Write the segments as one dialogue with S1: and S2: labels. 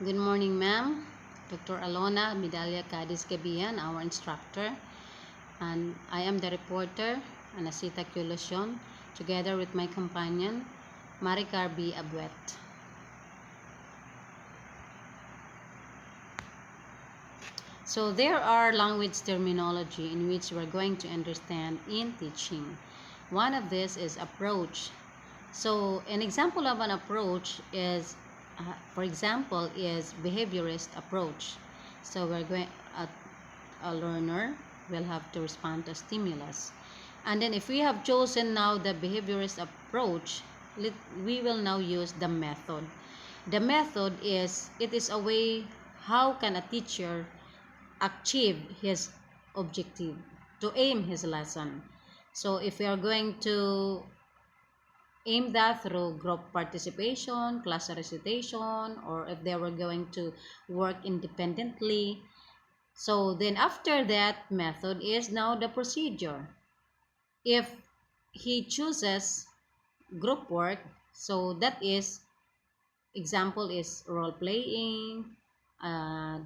S1: Good morning, ma'am. Dr. Alona Medalla Cadiz Gabian, our instructor, and I am the reporter, Anasita Culosion, together with my companion, Maricar B. Abuet. So there are language terminology in which we're going to understand in teaching. One of this is approach. So an example of an approach is, for example, is behaviorist approach. So we're going, a learner will have to respond to stimulus. And then if we have chosen now the behaviorist approach, we will now use the method. The method is, it is a way how can a teacher achieve his objective, to aim his lesson. So if we are going to aim that through group participation, class recitation, or if they were going to work independently. So then after that method is now the procedure. If he chooses group work, so that is, example is role playing,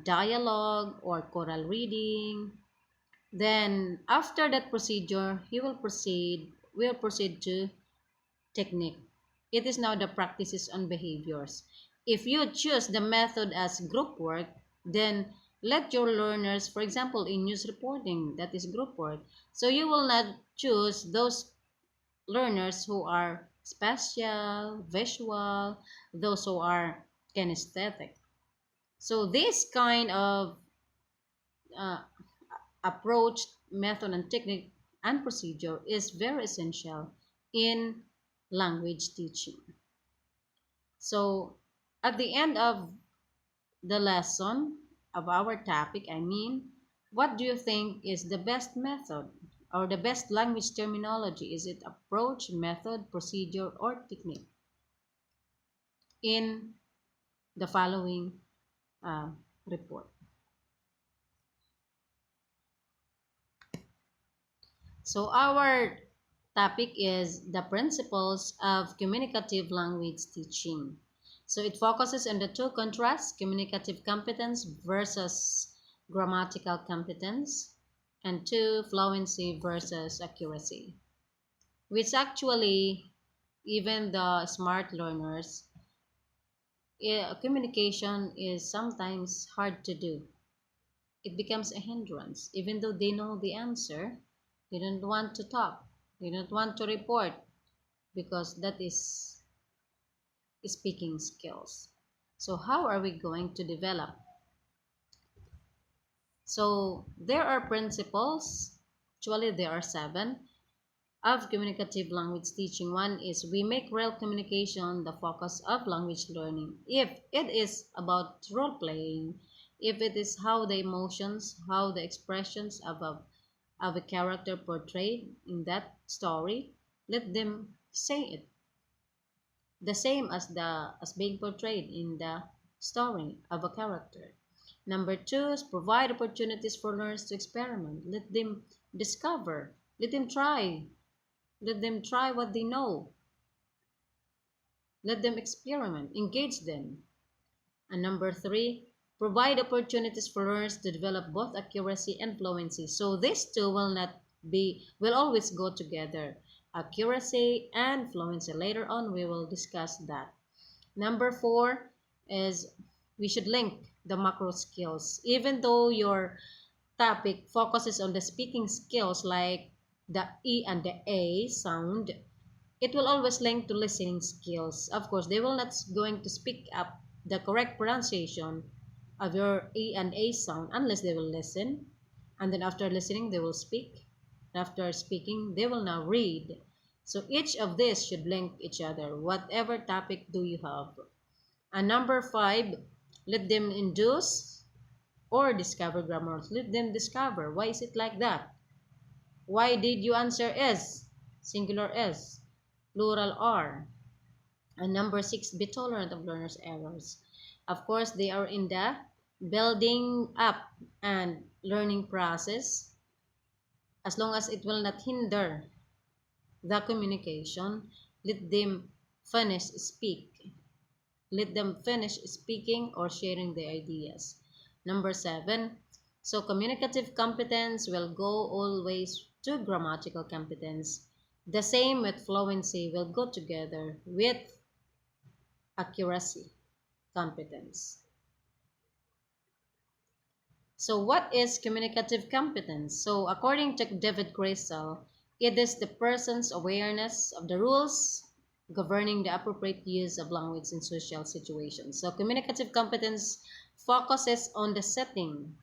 S1: dialogue, or choral reading. Then after that procedure, he will proceed to technique. It is now the practices on behaviors. If you choose the method as group work, then let your learners, for example, in news reporting, that is group work. So you will not choose those learners who are spatial, visual, those who are kinesthetic. So this kind of uh, approach, method, and technique and procedure is very essential in language teaching. So at the end of the lesson of our topic, what do you think is the best method or the best language terminology? Is it approach, method, procedure, or technique in the following uh, report? So our topic is the principles of communicative language teaching. So it focuses on the two contrasts, communicative competence versus grammatical competence, and two, fluency versus accuracy, which actually even the smart learners, communication is sometimes hard to do. It becomes a hindrance. Even though they know the answer, they don't want to talk. They don't want to report because that is speaking skills. So how are we going to develop? So there are principles, actually there are 7, of communicative language teaching. One is we make real communication the focus of language learning. If it is about role playing, if it is how the emotions, how the expressions of a character portrayed in that story, let them say it the same as being portrayed in the story of a character. Number 2 is provide opportunities for learners to experiment. Let them discover. Let them try. Let them try what they know. Let them experiment. Engage them. And number 3, provide opportunities for learners to develop both accuracy and fluency. So these two will always go together. Accuracy and fluency. Later on, we will discuss that. Number 4 is we should link the macro skills. Even though your topic focuses on the speaking skills like the E and the A sound, it will always link to listening skills. Of course, they will not going to speak up the correct pronunciation of your E and A sound unless they will listen. And then after listening, they will speak. After speaking, they will now read. So each of these should link each other. Whatever topic do you have? And number 5, let them induce or discover grammars. Let them discover. Why is it like that? Why did you answer S? Singular S. Plural R. And number 6, be tolerant of learners' errors. Of course, they are in the building up and learning process. As long as it will not hinder the communication, let them finish speak. Let them finish speaking or sharing their ideas. Number 7, so communicative competence will go always to grammatical competence. The same with fluency will go together with accuracy competence. So what is communicative competence? So according to David Grayson, it is the person's awareness of the rules governing the appropriate use of language in social situations. So communicative competence focuses on the setting.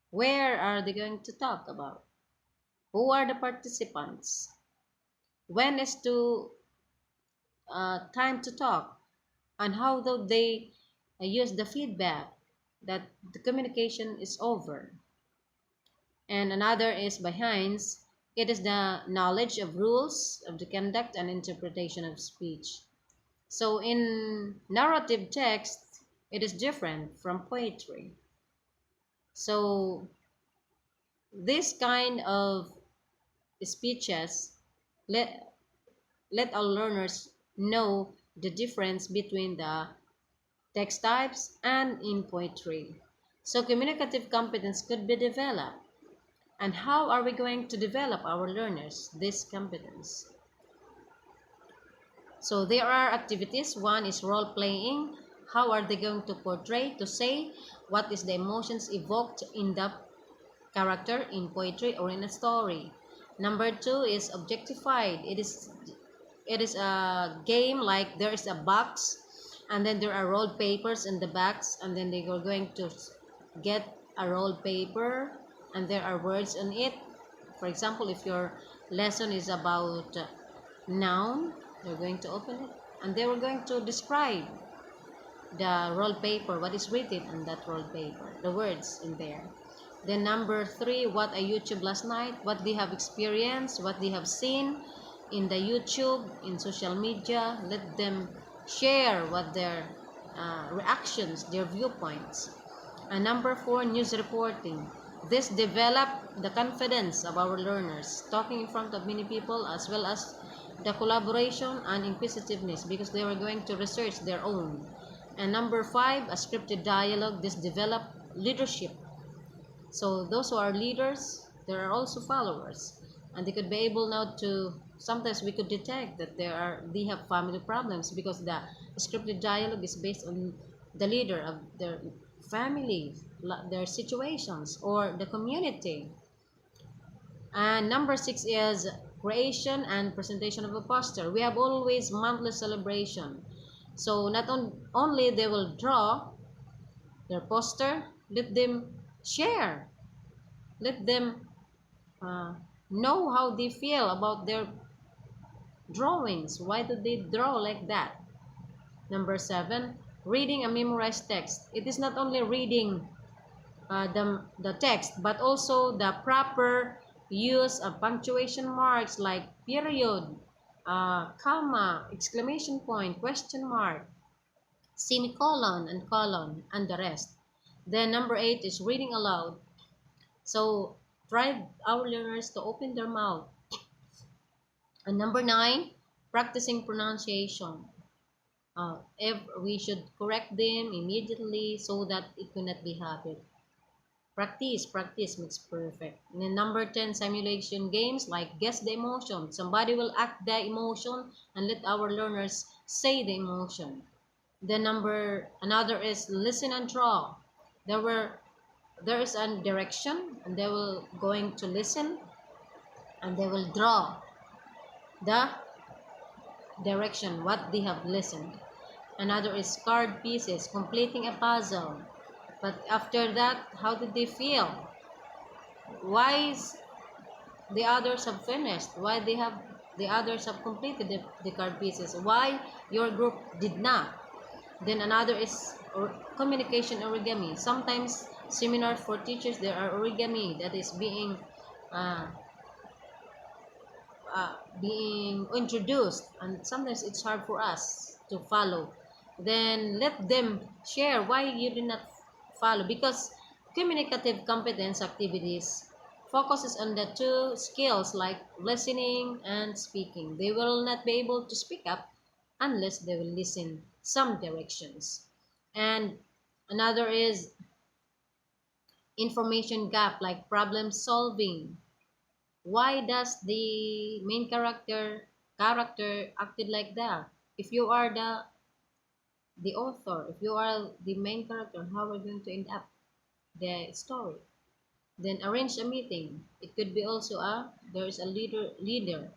S1: Where are they going to talk about? Who are the participants? When is to time to talk? And how do they use the feedback that the communication is over? And another is by Hines. It is the knowledge of rules of the conduct and interpretation of speech. So in narrative text, it is different from poetry. So this kind of speeches let let our learners know the difference between the text types and in poetry. So communicative competence could be developed. And how are we going to develop our learners this competence? So there are activities. One is role playing. How are they going to portray, to say what is the emotions evoked in the character in poetry or in a story? Number 2 is objectified. It is a game like there is a box and then there are rolled papers in the box and then they are going to get a rolled paper and there are words on it. For example, if your lesson is about noun, they're going to open it and they were going to describe the roll paper, what is written on that roll paper, the words in there. Then number 3, what I YouTube last night, what they have experienced, what they have seen in the YouTube, in social media. Let them share what their reactions, their viewpoints. And number 4, news reporting. This develop the confidence of our learners, talking in front of many people, as well as the collaboration and inquisitiveness, because they were going to research their own. And number 5, a scripted dialogue. This develop leadership. So those who are leaders, there are also followers, and they could be able now to. Sometimes we could detect that they have family problems because the scripted dialogue is based on the leader of their family, their situations, or the community. And number 6 is creation and presentation of a poster. We have always monthly celebration. So not only they will draw their poster, let them share. Let them uh, know how they feel about their drawings. Why do they draw like that? Number 7, reading a memorized text. It is not only reading the text, but also the proper use of punctuation marks like period, comma, exclamation point, question mark, semicolon, and colon, and the rest. Then number 8 is reading aloud. So try our learners to open their mouth. And number 9, practicing pronunciation. If we should correct them immediately so that it cannot be habit. Practice makes perfect. And then number 10, simulation games like guess the emotion. Somebody will act the emotion and let our learners say the emotion. Then another is listen and draw. There is a direction and they will going to listen and they will draw the direction what they have listened. Another is card pieces, completing a puzzle. But after that, how did they feel? Why is the others have finished? Why the others have completed the card pieces? Why your group did not? Then another is communication origami. Sometimes seminars for teachers there are origami that is uh, being introduced, and sometimes it's hard for us to follow. Then let them share why you did not follow, because communicative competence activities focuses on the two skills like listening and speaking. They will not be able to speak up unless they will listen some directions. And another is information gap, like problem solving. Why does the main character acted like that? If you are the author, if you are the main character, how are you going to end up the story? Then arrange a meeting. It could be also there is a leader.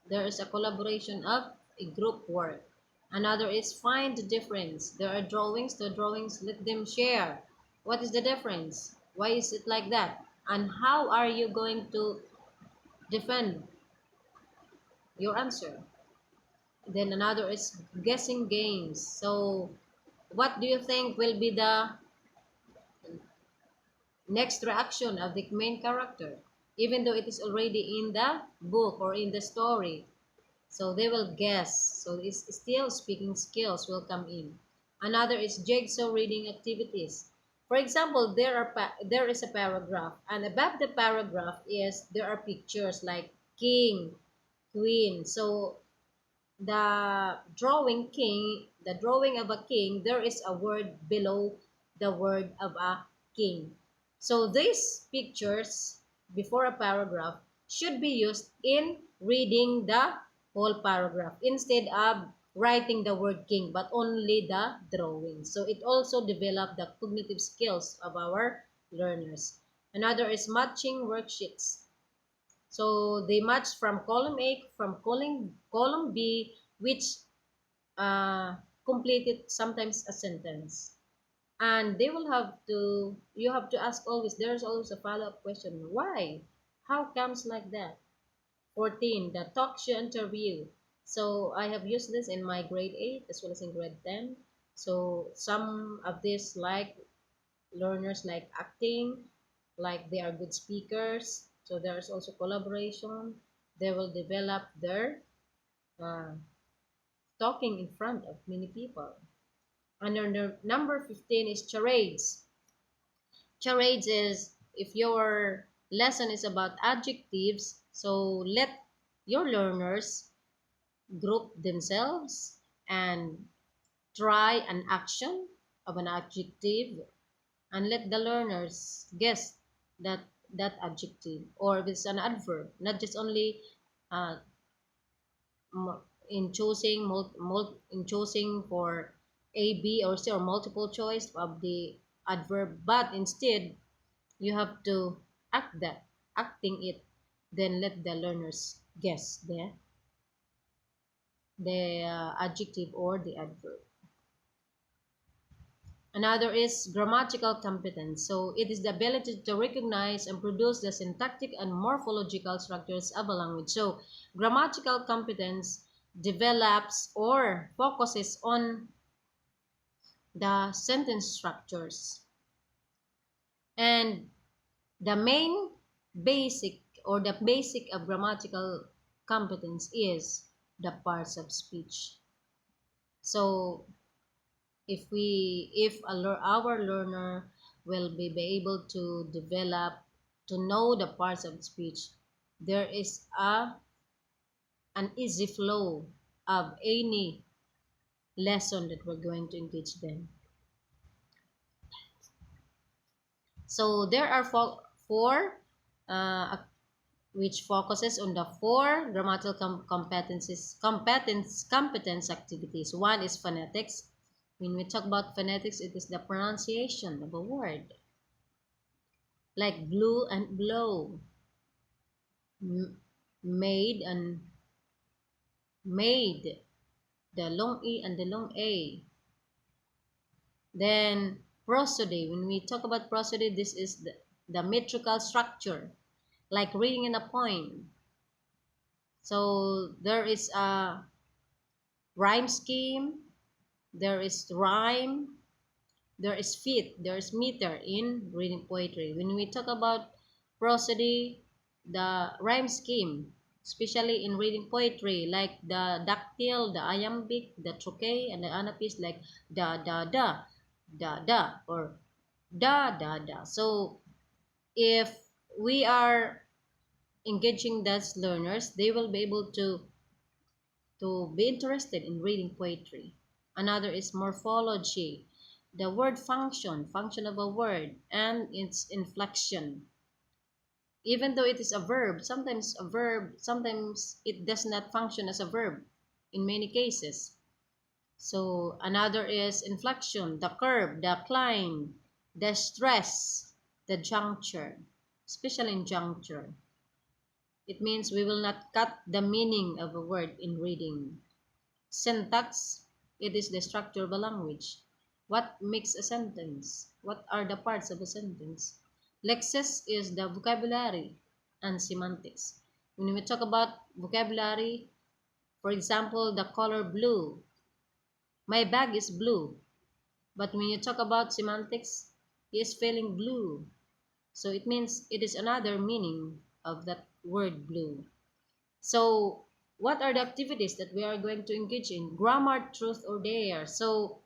S1: There is a collaboration of a group work. Another is find the difference. There are drawings, the drawings, let them share. What is the difference? Why is it like that? And how are you going to defend your answer? Then another is guessing games. So what do you think will be the next reaction of the main character, even though it is already in the book or in the story? So they will guess. So it's still speaking skills will come in. Another is jigsaw reading activities. For example, there is a paragraph, and above the paragraph is there are pictures like king, queen. So the drawing of a king, there is a word below the word of a king. So these pictures before a paragraph should be used in reading the whole paragraph instead of writing the word king but only the drawing. So it also develop the cognitive skills of our learners. Another is matching worksheets. So they match from column A, from column B, which uh, completed sometimes a sentence. And they will have to, you have to ask always, there's always a follow-up question. Why? How comes like that? 14, the talk show interview. So I have used this in my grade 8 as well as in grade 10. So some of these like learners like acting, like they are good speakers. So there's also collaboration. They will develop their uh, talking in front of many people. And under number 15 is charades. Charades is if your lesson is about adjectives, so let your learners group themselves and try an action of an adjective and let the learners guess that that adjective, or if it's an adverb, not just only uh, in choosing in choosing for A, B, or C, or multiple choice of the adverb, but instead you have to acting it, then let the learners guess the adjective or the adverb. Another is grammatical competence. So it is the ability to recognize and produce the syntactic and morphological structures of a language. So grammatical competence develops or focuses on the sentence structures. And the main basic or the basic of grammatical competence is the parts of speech. So if our learner will be able to develop to know the parts of speech, there is an easy flow of any lesson that we're going to engage them. So there are four uh, which focuses on the four grammatical competence activities. One is phonetics. When we talk about phonetics, it is the pronunciation of a word, like blue and blow, made and made, the long E and the long A. Then prosody. When we talk about prosody, this is the metrical structure, like reading in a poem. So there is a rhyme scheme, there is rhyme, there is feet, there is meter in reading poetry. When we talk about prosody, the rhyme scheme, especially in reading poetry, like the dactyl, the iambic, the trochee, and the anapis, like da da da, da da, or da da da. So if we are engaging those learners, they will be able to be interested in reading poetry. Another is morphology, the word function of a word, and its inflection. Even though it is a verb, sometimes it does not function as a verb in many cases. So another is inflection, the curve, the climb, the stress, the juncture, especially in juncture. It means we will not cut the meaning of a word in reading. Syntax, it is the structure of a language. What makes a sentence? What are the parts of a sentence? Lexis is the vocabulary and semantics. When we talk about vocabulary, for example, the color blue. My bag is blue. But when you talk about semantics, he is feeling blue. So it means it is another meaning of that word blue. So what are the activities that we are going to engage in? Grammar, truth, or dare. So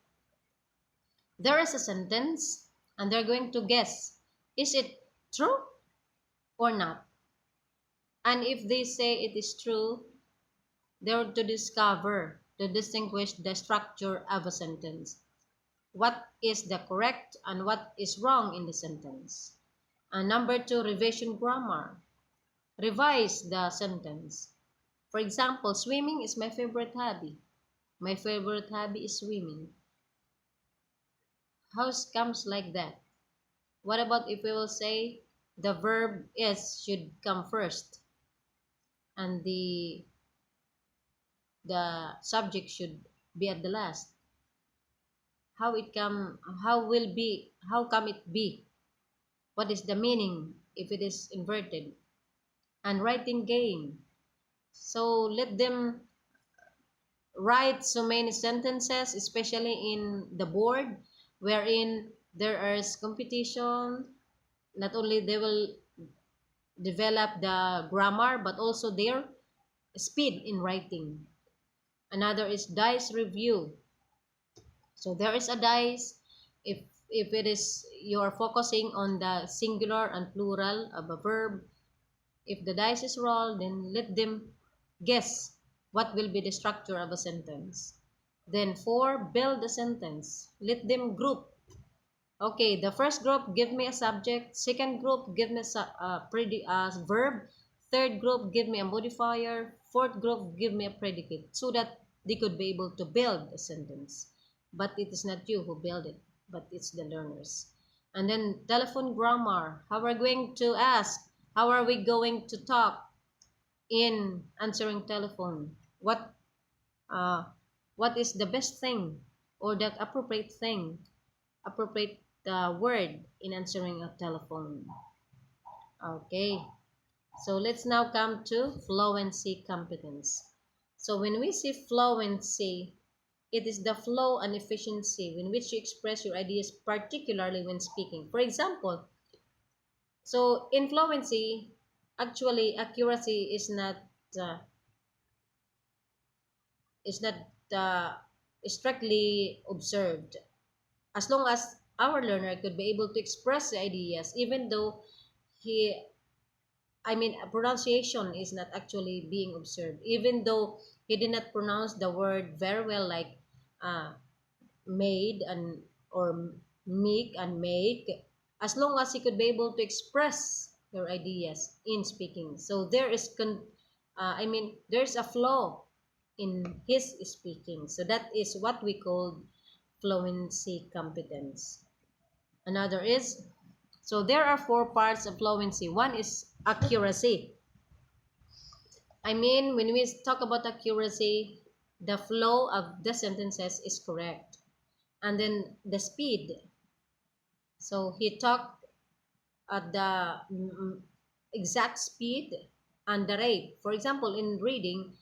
S1: there is a sentence and they're going to guess, is it true or not? And if they say it is true, they're to discover, to distinguish the structure of a sentence. What is the correct and what is wrong in the sentence? And number two, revision grammar. Revise the sentence. For example, swimming is my favorite hobby. My favorite hobby is swimming. How comes like that? What about if we will say the verb is should come first and the subject should be at the last? How it come? How come it be? What is the meaning if it is inverted? And writing game. So let them write so many sentences, especially in the board, wherein there is competition. Not only they will develop the grammar, but also their speed in writing. Another is dice review. So there is a dice. If if it is you're focusing on the singular and plural of a verb, if the dice is rolled, then let them guess what will be the structure of a sentence. Then four, build a sentence. Let them group. Okay, the first group give me a subject. Second group give me a verb. Third group give me a modifier. Fourth group give me a predicate, so that they could be able to build a sentence. But it is not you who build it, but it's the learners. And then telephone grammar. How are we going to ask? How are we going to talk in answering telephone? Uh, what is the best thing or the appropriate thing, appropriate word in answering a telephone? Okay, so let's now come to fluency competence. So when we see fluency, it is the flow and efficiency in which you express your ideas, particularly when speaking. For example, so in fluency, actually accuracy uh, is not uh, strictly observed. As long as our learner could be able to express the ideas, even though he, pronunciation is not actually being observed, even though he did not pronounce the word very well, like uh, made and or make and make, as long as he could be able to express your ideas in speaking. So there's a flow in his speaking. So that is what we call fluency competence. Another is, so there are four parts of fluency. One is accuracy. When we talk about accuracy, the flow of the sentences is correct. And then the speed. So he talked at the exact speed and the rate. For example, in reading,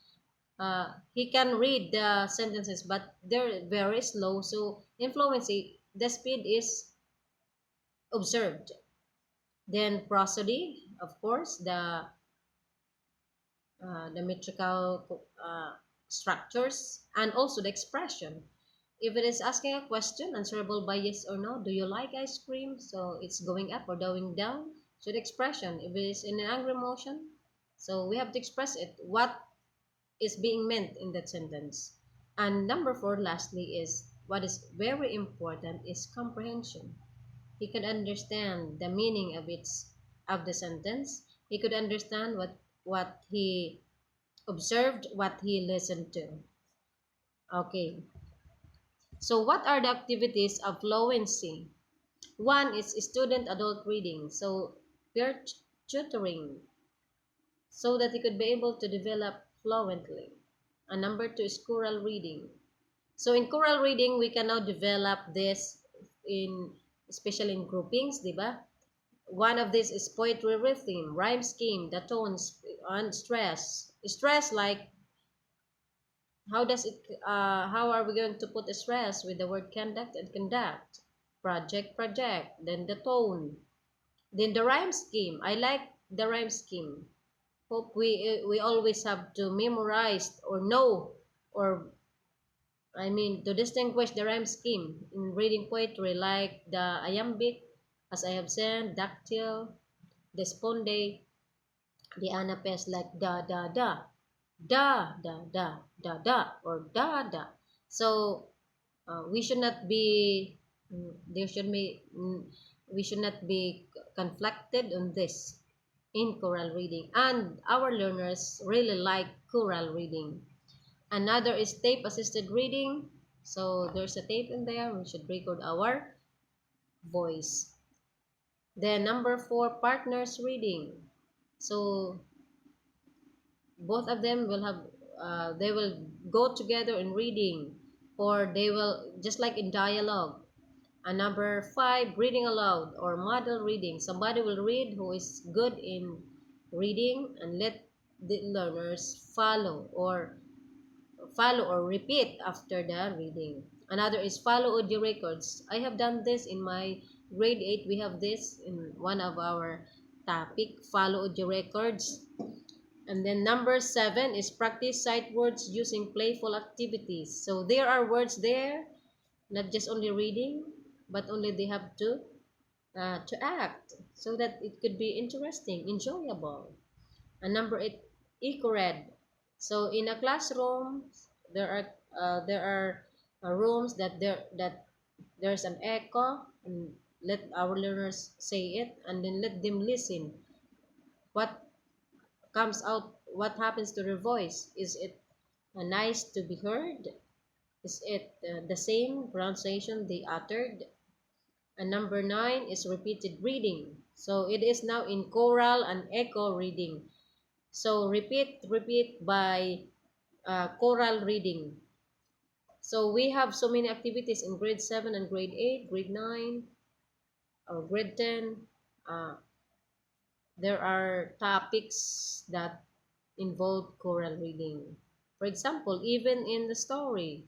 S1: he can read the sentences, but they're very slow. So in fluency, the speed is observed. Then prosody, of course, the metrical structures, and also the expression. If it is asking a question answerable by yes or no, do you like ice cream? So it's going up or going down. So the expression, if it is in an angry motion, so we have to express it. What is being meant in that sentence? And number four, lastly, is what is very important is comprehension. He could understand the meaning of the sentence. He could understand what he observed, what he listened to. Okay. So what are the activities of fluency? One is student adult reading. So peer tutoring so that he could be able to develop fluently. And number two is choral reading. So in choral reading, we can now develop this in especially in groupings, di ba? One of this is poetry rhythm, rhyme scheme, the tones, and stress. Stress, like how are we going to put a stress with the word conduct and conduct? Project, then the tone. Then the rhyme scheme. I like the rhyme scheme. Hope we always have to memorize or know, or I mean to distinguish the rhyme scheme in reading poetry, like the iambic, as I have said, dactyl, the sponde, the anapes, like da da da, da da da da da, or da da. So we should not be there should be we should not be conflicted on this in choral reading, and our learners really like choral reading. Another is tape assisted reading. So there's a tape in there, we should record our voice. Then number four, partners reading. So both of them will have they will go together in reading, or they will just like in dialogue. And number five, reading aloud or model reading. Somebody will read who is good in reading and let the learners follow or repeat after the reading. Another is follow audio records. I have done this in my grade 8. We have this in one of our topic, follow audio records. And then number seven is practice sight words using playful activities. So there are words there, not just only reading, but only they have to act so that it could be interesting, enjoyable. And number eight, eco-read. So in a classroom, there are rooms that there's an echo, and let our learners say it, and then let them listen. What comes out? What happens to their voice? Is it nice to be heard? Is it the same pronunciation they uttered? And number nine is repeated reading. So it is now in choral and echo reading. So repeat by choral reading. So we have so many activities in grade 7 and grade 8, grade 9, or grade 10. Uh, there are topics that involve choral reading. For example, even in the story,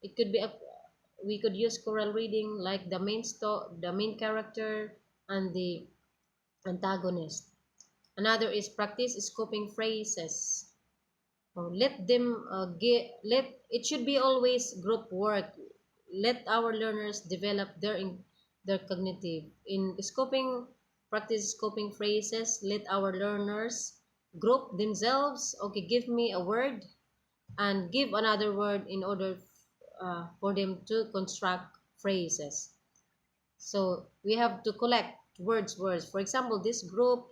S1: it could be we could use choral reading, like the main character and the antagonist. Another is practice scoping phrases. Let them let it should be always group work. Let our learners develop their cognitive in scoping practice scoping phrases. Let our learners group themselves. Okay, give me a word and give another word in order for them to construct phrases. So we have to collect words. For example, this group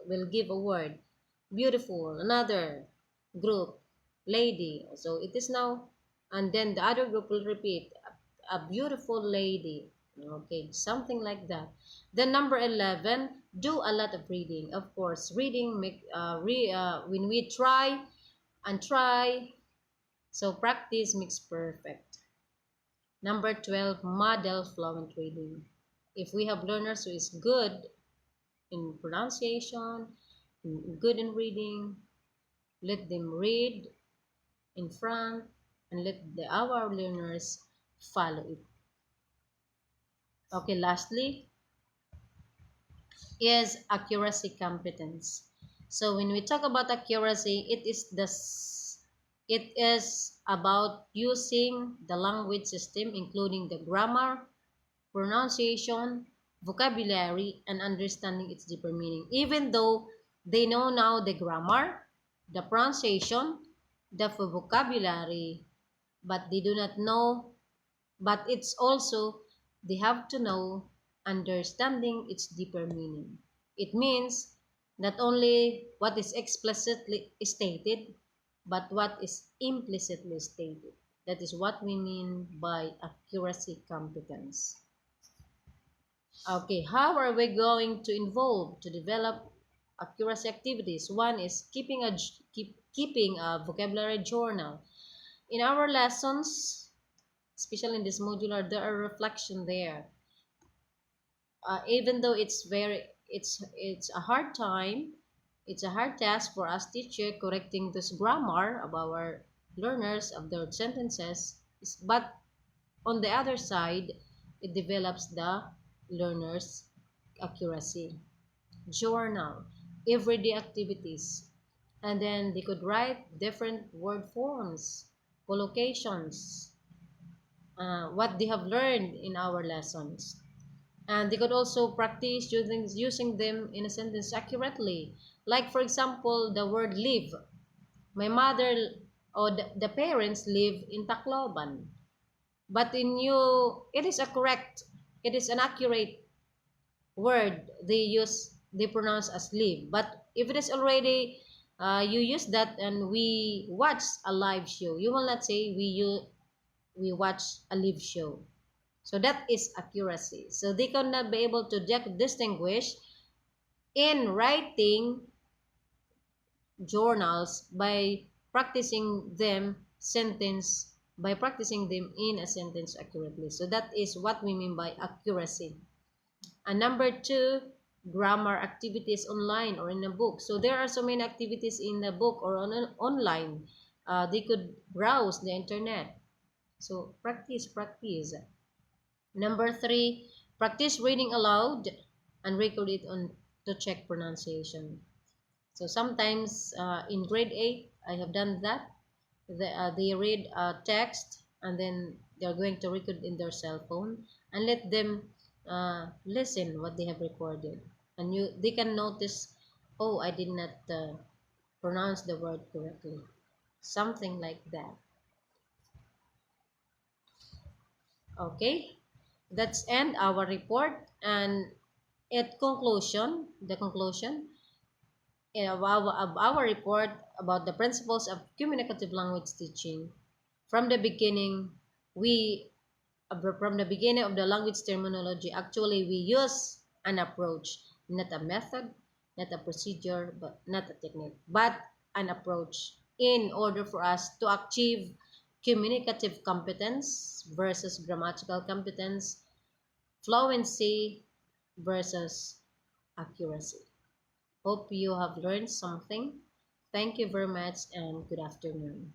S1: will give a word, beautiful. Another group, lady. So it is now, and then the other group will repeat, a beautiful lady. Okay, something like that. Then number 11, do a lot of reading. Of course, reading when we try and try, so practice makes perfect. Number 12, model fluent reading. If we have learners who is good in pronunciation, good in reading, let them read in front and let our learners follow it. Okay, lastly is accuracy competence. So when we talk about accuracy, it is about using the language system, including the grammar, pronunciation, vocabulary, and understanding its deeper meaning. Even though they know now the grammar, the pronunciation, the vocabulary, but they do not know. But it's also, they have to know understanding its deeper meaning. It means not only what is explicitly stated, but what is implicitly stated. That is what we mean by accuracy competence. Okay, how are we going to involve to develop accuracy activities? One is keeping a vocabulary journal. In our lessons, especially in this modular, there are reflection there. Even though it's a hard time, it's a hard task for us teacher correcting this grammar of our learners of their sentences. But on the other side, it develops the learners' accuracy. Journal, everyday activities, and then they could write different word forms, collocations, what they have learned in our lessons. And they could also practice using them in a sentence accurately. Like, for example, the word live. My mother or the parents live in Tacloban. But in you, it is an accurate word they pronounce as live. But if it is already, you use that and we watch a live show, you will not say we watch a live show. So that is accuracy. So they cannot be able to distinguish in writing journals by practicing them in a sentence accurately. So that is what we mean by accuracy. And number two, grammar activities online or in a book. So there are so many activities in the book or online. They could browse the internet. So practice. Number three, practice reading aloud and record it on to check pronunciation. So sometimes in grade 8, I have done that. They read text and then they're going to record in their cell phone and let them listen what they have recorded. And they can notice, oh, I did not pronounce the word correctly. Something like that. Okay, that's end our report. And at conclusion, the conclusion of our report about the principles of communicative language teaching. From the beginning, we from the beginning of the language terminology, actually we use an approach, not a method, not a procedure, but not a technique, but an approach in order for us to achieve communicative competence versus grammatical competence, fluency versus accuracy. Hope you have learned something. Thank you very much and good afternoon.